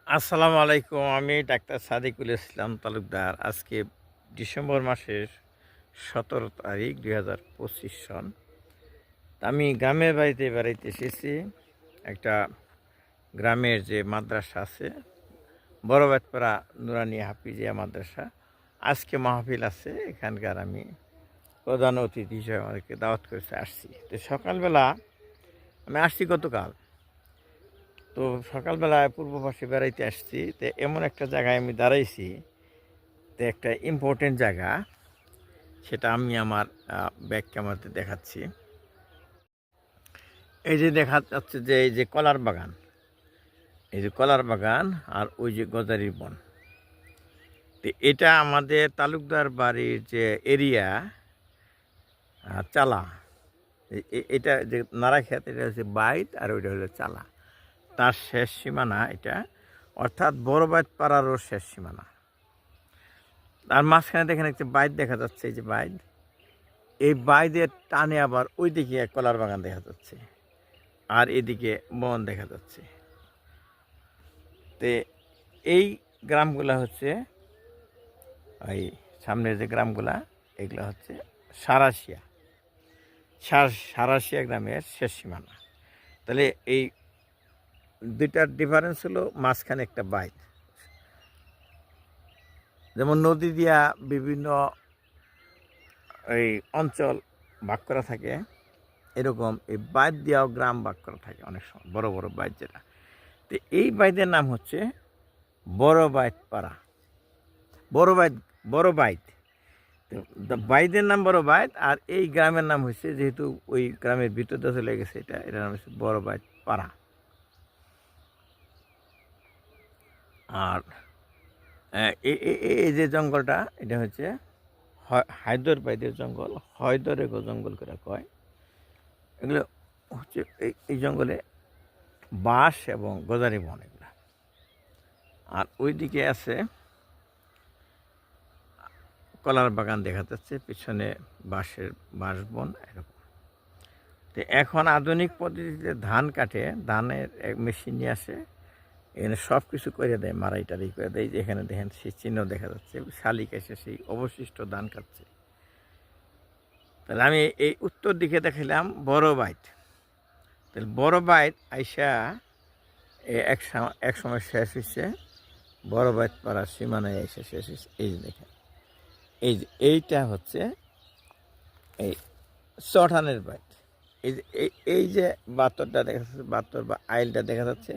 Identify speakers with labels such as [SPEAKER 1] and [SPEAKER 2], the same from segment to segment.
[SPEAKER 1] আসসালামু আলাইকুম। আমি ডাক্তার সাদিকুল ইসলাম তালুকদার। আজকে ডিসেম্বর মাসের ১৭ তারিখ ২০২৫ সন। আমি গ্রামের বাড়িতে বেড়াইতে এসেছি। একটা গ্রামের যে মাদ্রাসা আছে, বড় বেতপাড়া নুরানি হাফিজিয়া মাদ্রাসা। আজকে মাহফিল আছে, এখানকার আমি প্রধান অতিথি হিসেবে আমাদেরকে দাওয়াত করেছে, আসছি। তো সকালবেলা আমি আসছি গতকাল। তো সকালবেলায় পূর্ব পাশে বেড়াইতে আসছি। তো এমন একটা জায়গায় আমি দাঁড়াইছি, তো একটা ইম্পর্টেন্ট জায়গা, সেটা আমি আমার ব্যাক ক্যামেরাতে দেখাচ্ছি। এই যে দেখা যাচ্ছে যে এই যে কলার বাগান, এই যে কলার বাগান আর ওই যে গজারির বন। তো এটা আমাদের তালুকদার বাড়ির যে এরিয়া, চালা। এটা যে নারাক্ষেত, এটা হচ্ছে বাইত, আর ওইটা হলো চালা। তার শেষ সীমানা এটা, অর্থাৎ বড় বাইত পাড়ারও শেষ সীমানা। আর মাঝখানে দেখেন একটা বাইত দেখা যাচ্ছে, এই যে বাইত, এই বাইদের টানে আবার ওই দিকে কলার বাগান দেখা যাচ্ছে, আর এদিকে বন দেখা যাচ্ছে। তে এই গ্রামগুলা হচ্ছে, এই সামনের যে গ্রামগুলা, এগুলো হচ্ছে সারাশিয়া। সারাশিয়া গ্রামের শেষ সীমানা। তাহলে এই দুইটার ডিফারেন্স হলো মাঝখানে একটা বাইত। যেমন নদী দিয়া বিভিন্ন এই অঞ্চল ভাগ করা থাকে, এরকম এই বাইত দিয়াও গ্রাম ভাগ করা থাকে অনেক সময়, বড় বড় বাইত যেটা। তো এই বাইতের নাম হচ্ছে বড় বাইত পাড়া, বড় বাইত, বড় বাইত। তো বাইদের নাম বড় বাইত, আর এই গ্রামের নাম হচ্ছে, যেহেতু ওই গ্রামের ভিতরটা চলে গেছে, এটার নাম হচ্ছে বড় বাইত পাড়া। আর এই যে জঙ্গলটা, এটা হচ্ছে হায়দর বাইদের জঙ্গল, হয়দরে জঙ্গল করে কয়। এগুলো হচ্ছে এই জঙ্গলে বাঁশ এবং গজারি বন এগুলো। আর ওইদিকে আছে কলার বাগান দেখা যাচ্ছে, পিছনে বাঁশবন এরকম। তো এখন আধুনিক পদ্ধতিতে ধান কাটে, ধানের এক মেশিন নিয়ে আসে, এখানে সব কিছু করে দেয়, মারাই টারাই করে দেয়। যে এখানে দেখেন সেই চিহ্ন দেখা যাচ্ছে, শালিক এসে সেই অবশিষ্ট ধান কাটছে। তাহলে আমি এই উত্তর দিকে দেখালাম বড় বাইট। তাহলে বড় বাইট আইসা এক সময় শেষ হচ্ছে, বড় বাইট পাড়ার সীমানায় এসে শেষ হচ্ছে। এই যে দেখেন, এই যে এইটা হচ্ছে এই চটানের বাইট। এই যে এই যে বাতরটা দেখা যাচ্ছে, বাতর বা আইলটা দেখা যাচ্ছে,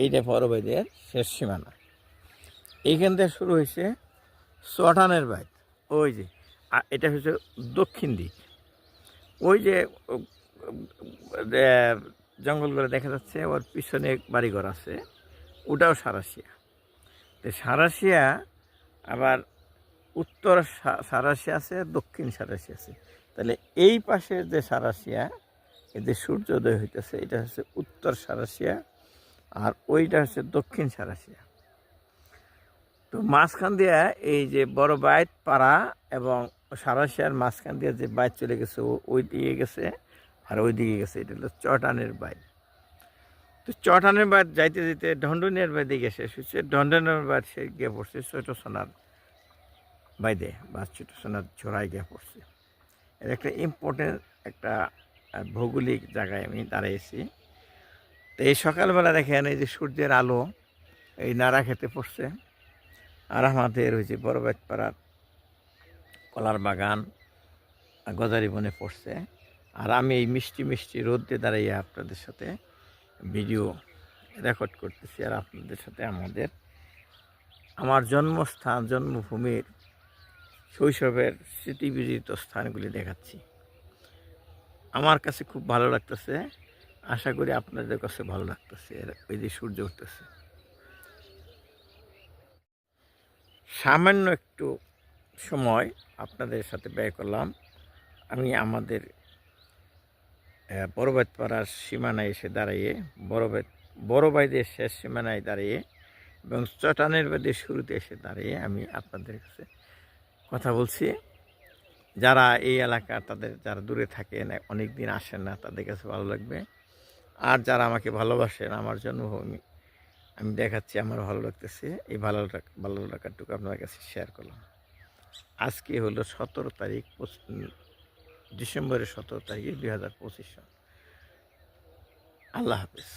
[SPEAKER 1] এইটা বড় বাইটের শেষ সীমানা। এইখান থেকে শুরু হয়েছে চটানের বাইট। ওই যে এটা হচ্ছে দক্ষিণ দিক, ওই যে জঙ্গলগুলো দেখা যাচ্ছে, ওর পিছনে বাড়িঘর আছে, ওটাও সারাশিয়া। তো সারাশিয়া আবার উত্তর সারাশিয়া আছে, দক্ষিণ সারাশিয়া আছে। তাহলে এই পাশের যে সারাশিয়া, এই যে সূর্যোদয় হইতেছে, এটা হচ্ছে উত্তর সারাশিয়া, আর ওইটা হচ্ছে দক্ষিণ সারাশিয়া। তো মাঝখান দিয়ে এই যে বড় বাইত পাড়া এবং সারাশিয়ার মাঝখান দিয়ে যে বাইত চলে গেছে, ওই দিকে গেছে, আর ওই দিকে গেছে, এটা হলো চটানের বাইত। তো চটানের বাইত যাইতে যেতে ঢন্ডনের বাইদে গিয়ে শেষ হচ্ছে, ঢন্ডনের বাইত সে গিয়ে পড়ছে ছোট সোনার বাইদে, বা ছোট সোনার ঝোড়ায় গিয়ে পড়ছে। এটা একটা ইম্পর্টেন্ট একটা ভৌগোলিক জায়গায় আমি দাঁড়িয়েছি। তো এই সকালবেলা দেখেন, এই যে সূর্যের আলো এই নাড়া খেতে পড়ছে, আর আমাদের ওই যে বড় বাইতপাড়ার কলার বাগান গজারি বনে পড়ছে। আর আমি এই মিষ্টি মিষ্টি রোদে দাঁড়িয়ে আপনাদের সাথে ভিডিও রেকর্ড করতেছি, আর আপনাদের সাথে আমার জন্মস্থান, জন্মভূমির শৈশবের স্মৃতিবিদিত স্থানগুলি দেখাচ্ছি। আমার কাছে খুব ভালো লাগতেছে, আশা করি আপনাদের কাছে ভালো লাগতেছে। ওই যে সূর্য উঠতেছে। সামান্য একটু সময় আপনাদের সাথে ব্যয় করলাম। আমি আমাদের বড়বাইতপাড়ার সীমানায় এসে দাঁড়িয়ে, বড় বাইদের শেষ সীমানায় দাঁড়িয়ে এবং চটানের বাইদের শুরুতে এসে দাঁড়িয়ে আমি আপনাদের কাছে কথা বলছি। যারা এই এলাকা, যারা দূরে থাকেন, অনেক দিন আসেন না, তাদের কাছে ভালো লাগবে। আর যারা আমাকে ভালোবাসেন, আমার জন্মভূমি আমি দেখাচ্ছি, আমার ভালো লাগতেছে, এই ভালো লাগাটুকু আপনার কাছে শেয়ার করলাম। আজকে হলো 17 তারিখ, ডিসেম্বরের 17 তারিখে 2025 সাল। আল্লাহ হাফেজ।